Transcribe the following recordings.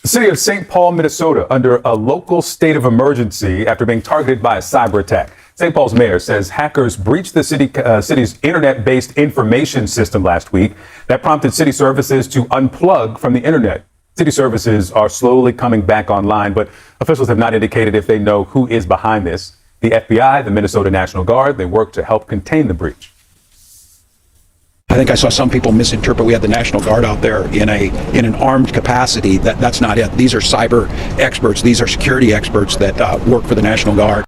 The city of St. Paul, Minnesota, under a local state of emergency after being targeted by a cyber attack. St. Paul's mayor says hackers breached the city's internet-based information system last week. That prompted city services to unplug from the internet. City services are slowly coming back online, but officials have not indicated if they know who is behind this. The FBI, the Minnesota National Guard, they work to help contain the breach. I think I saw some people misinterpret we had the National Guard out there in an armed capacity. That's not it. These are cyber experts. These are security experts that work for the National Guard.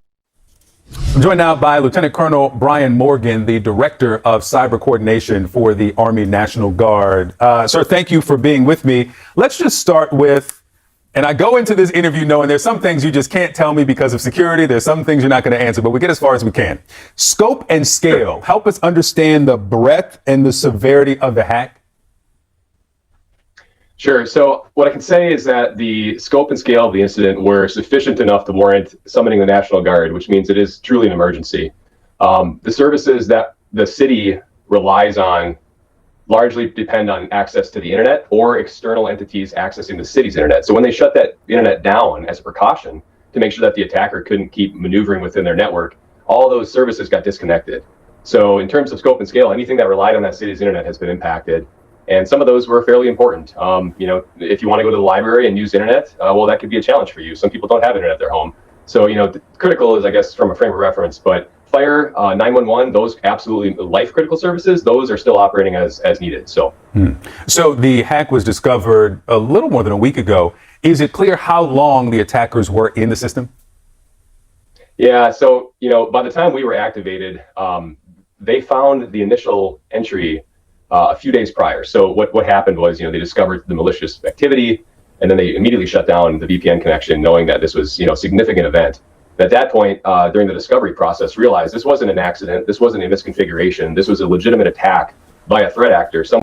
I'm joined now by Lieutenant Colonel Brian Morgan, the Director of Cyber Coordination for the Army National Guard. Sir, thank you for being with me. Let's just start with, and I go into this interview knowing there's some things you just can't tell me because of security. There's some things you're not going to answer, but we get as far as we can. Scope and scale. Help us understand the breadth and the severity of the hack. Sure. So what I can say is that the scope and scale of the incident were sufficient enough to warrant summoning the National Guard, which means it is truly an emergency. The services that the city relies on largely depend on access to the internet or external entities accessing the city's internet. So when they shut that internet down as a precaution to make sure that the attacker couldn't keep maneuvering within their network, all those services got disconnected. So in terms of scope and scale, anything that relied on that city's internet has been impacted. And some of those were fairly important. If you want to go to the library and use internet, well, that could be a challenge for you. Some people don't have internet at their home. So, critical is, I guess, from a frame of reference, but fire, 911, those absolutely life critical services, those are still operating as needed. So the hack was discovered a little more than a week ago. Is it clear how long the attackers were in the system? Yeah. So, by the time we were activated, they found the initial entry a few days prior. So what happened was, they discovered the malicious activity, and then they immediately shut down the VPN connection, knowing that this was, a significant event. At that point, during the discovery process, realized this wasn't an accident. This wasn't a misconfiguration. This was a legitimate attack by a threat actor.